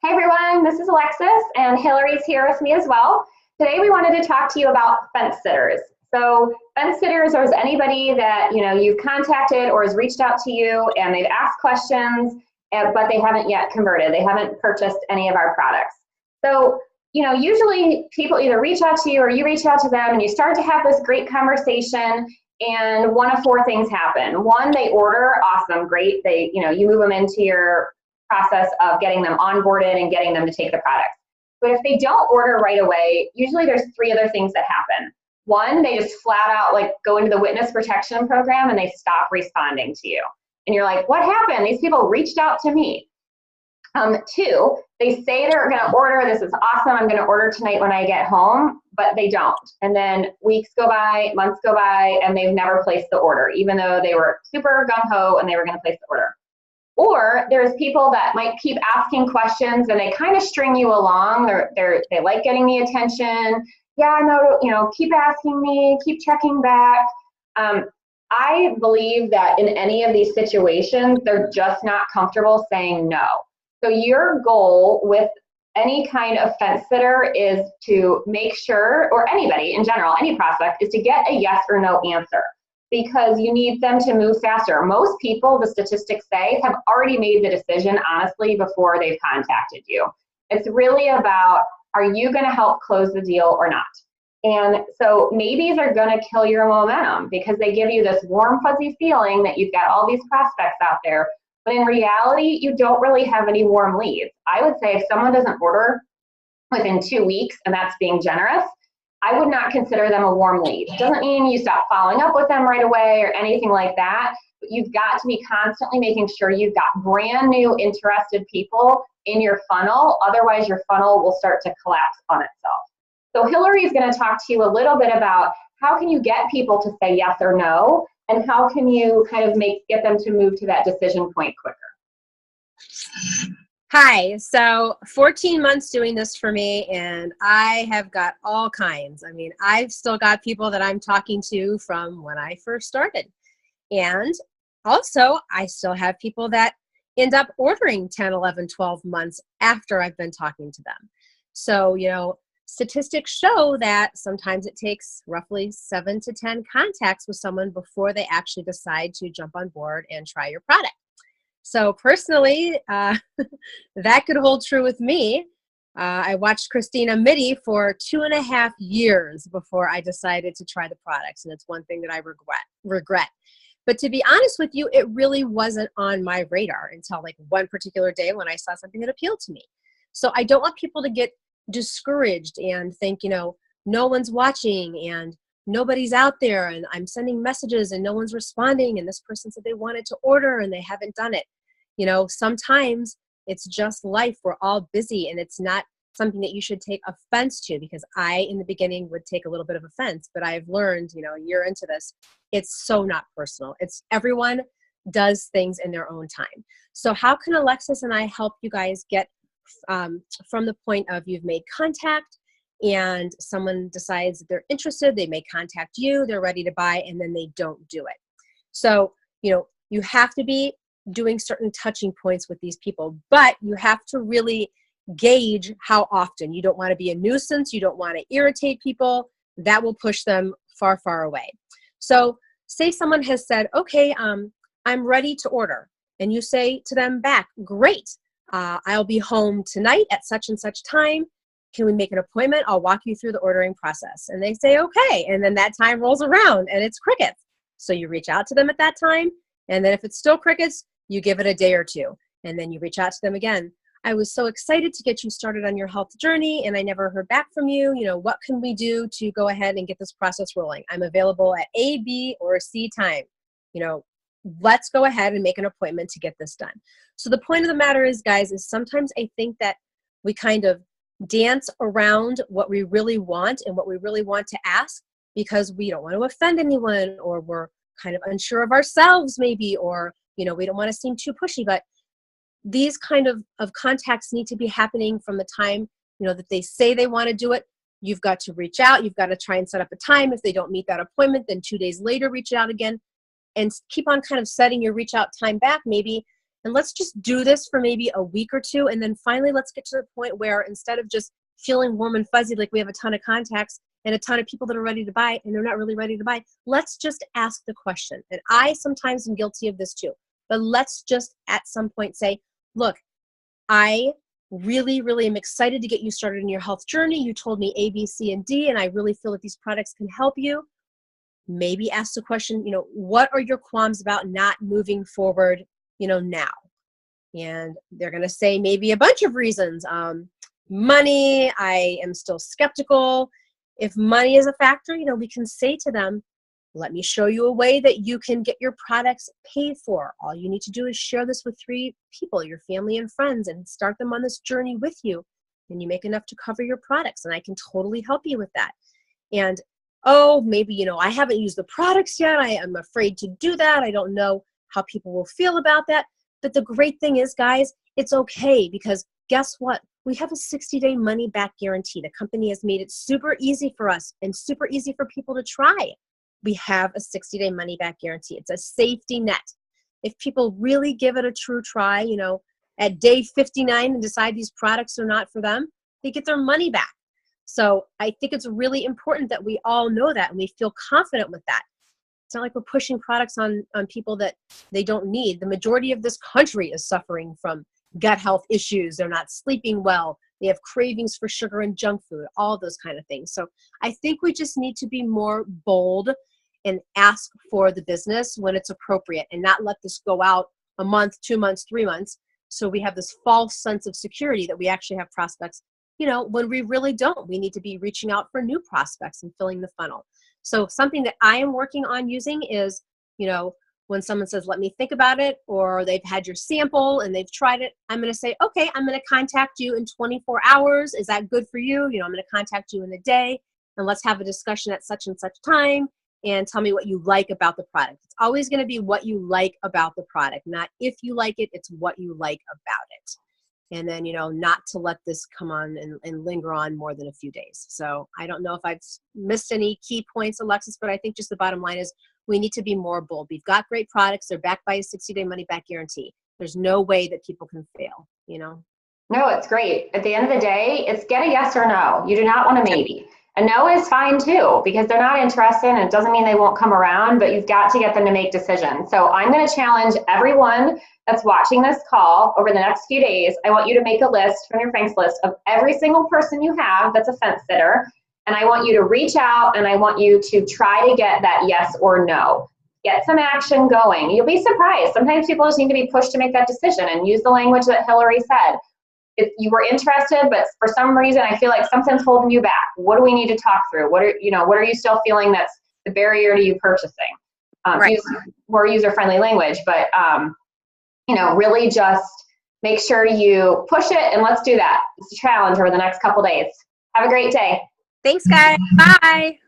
Hey everyone, this is Alexis and Hillary's here with me as well. Today we wanted to talk to you about fence sitters. So fence sitters is anybody that you've contacted or has reached out to you and they've asked questions, but they haven't yet converted. They haven't purchased any of our products. So usually people either reach out to you or you reach out to them and you start to have this great conversation and one of four things happen. One, they order, awesome, great. You move them into your process of getting them onboarded and getting them to take the product. But if they don't order right away, usually there's three other things that happen. One, they just flat out go into the witness protection program and they stop responding to you. And you're like, what happened? These people reached out to me. Two, they say they're going to order. This is awesome. I'm going to order tonight when I get home, but they don't. And then weeks go by, months go by, and they've never placed the order, even though they were super gung-ho and they were going to place the order. Or there's people that might keep asking questions and they kind of string you along. They like getting the attention. Yeah, no, keep asking me, keep checking back. I believe that in any of these situations, they're just not comfortable saying no. So your goal with any kind of fence sitter is to make sure, or anybody in general, any prospect, is to get a yes or no answer, because you need them to move faster. Most people, the statistics say, have already made the decision, honestly, before they've contacted you. It's really about, are you going to help close the deal or not? And so maybes are going to kill your momentum because they give you this warm, fuzzy feeling that you've got all these prospects out there. But in reality, you don't really have any warm leads. I would say if someone doesn't order within 2 weeks, and that's being generous, I would not consider them a warm lead. It doesn't mean you stop following up with them right away or anything like that, but you've got to be constantly making sure you've got brand new interested people in your funnel. Otherwise, your funnel will start to collapse on itself. So Hillary is going to talk to you a little bit about how can you get people to say yes or no, and how can you kind of get them to move to that decision point quicker. Hi, so 14 months doing this for me, and I have got all kinds. I mean, I've still got people that I'm talking to from when I first started. And also, I still have people that end up ordering 10, 11, 12 months after I've been talking to them. So, statistics show that sometimes it takes roughly 7 to 10 contacts with someone before they actually decide to jump on board and try your product. So personally, that could hold true with me. I watched Christina Mitty for 2.5 years before I decided to try the products, and it's one thing that I regret. But to be honest with you, it really wasn't on my radar until one particular day when I saw something that appealed to me. So I don't want people to get discouraged and think, no one's watching and nobody's out there and I'm sending messages and no one's responding and this person said they wanted to order and they haven't done it. Sometimes it's just life. We're all busy and it's not something that you should take offense to, because I, in the beginning, would take a little bit of offense, but I've learned, a year into this, it's so not personal. It's everyone does things in their own time. So how can Alexis and I help you guys get from the point of you've made contact and someone decides that they're interested, they may contact you, they're ready to buy, and then they don't do it. So, you have to be doing certain touching points with these people, but you have to really gauge how often. You don't want to be a nuisance. You don't want to irritate people. That will push them far, far away. So say someone has said, okay, I'm ready to order. And you say to them back, great. I'll be home tonight at such and such time. Can we make an appointment? I'll walk you through the ordering process. And they say, okay. And then that time rolls around and it's crickets. So you reach out to them at that time. And then if it's still crickets, you give it a day or two. And then you reach out to them again. I was so excited to get you started on your health journey and I never heard back from you. What can we do to go ahead and get this process rolling? I'm available at A, B, or C time. Let's go ahead and make an appointment to get this done. So the point of the matter is, guys, is sometimes I think that we kind of dance around what we really want and what we really want to ask because we don't want to offend anyone, or we're kind of unsure of ourselves maybe, or, we don't want to seem too pushy. But these kind of contacts need to be happening from the time, that they say they want to do it. You've got to reach out. You've got to try and set up a time. If they don't meet that appointment, then 2 days later, reach out again and keep on kind of setting your reach out time back maybe And let's just do this for maybe a week or two. And then finally, let's get to the point where instead of just feeling warm and fuzzy, like we have a ton of contacts and a ton of people that are ready to buy and they're not really ready to buy, let's just ask the question. And I sometimes am guilty of this too, but let's just at some point say, look, I really, really am excited to get you started in your health journey. You told me A, B, C, and D, and I really feel that these products can help you. Maybe ask the question, what are your qualms about not moving forward, now? And they're going to say maybe a bunch of reasons. Money, I am still skeptical. If money is a factor, we can say to them, let me show you a way that you can get your products paid for. All you need to do is share this with 3 people, your family and friends, and start them on this journey with you. And you make enough to cover your products, and I can totally help you with that. And, oh, maybe, I haven't used the products yet. I am afraid to do that. I don't know how people will feel about that. But the great thing is, guys, it's okay, because guess what? We have a 60-day money-back guarantee. The company has made it super easy for us and super easy for people to try. We have a 60-day money-back guarantee. It's a safety net. If people really give it a true try, at day 59 and decide these products are not for them, they get their money back. So I think it's really important that we all know that and we feel confident with that. It's not like we're pushing products on people that they don't need. The majority of this country is suffering from gut health issues. They're not sleeping well. They have cravings for sugar and junk food, all those kind of things. So I think we just need to be more bold and ask for the business when it's appropriate and not let this go out a month, 2 months, 3 months. So we have this false sense of security that we actually have prospects, when we really don't. We need to be reaching out for new prospects and filling the funnel. So something that I am working on using is, when someone says, let me think about it, or they've had your sample and they've tried it, I'm going to say, okay, I'm going to contact you in 24 hours. Is that good for you? I'm going to contact you in a day and let's have a discussion at such and such time and tell me what you like about the product. It's always going to be what you like about the product, not if you like it, it's what you like about it. And then, not to let this come on and linger on more than a few days. So I don't know if I've missed any key points, Alexis, but I think just the bottom line is we need to be more bold. We've got great products. They're backed by a 60-day money-back guarantee. There's no way that people can fail, No, it's great. At the end of the day, it's get a yes or no. You do not want a maybe. A no is fine too, because they're not interested and it doesn't mean they won't come around, but you've got to get them to make decisions. So I'm going to challenge everyone that's watching this call over the next few days. I want you to make a list from your Franks list of every single person you have that's a fence sitter. And I want you to reach out and I want you to try to get that yes or no. Get some action going. You'll be surprised. Sometimes people just need to be pushed to make that decision, and use the language that Hillary said. If you were interested, but for some reason I feel like something's holding you back, what do we need to talk through? What are you still feeling that's the barrier to you purchasing? Right. Use more user-friendly language, but really just make sure you push it, and let's do that. It's a challenge over the next couple days. Have a great day. Thanks, guys. Bye.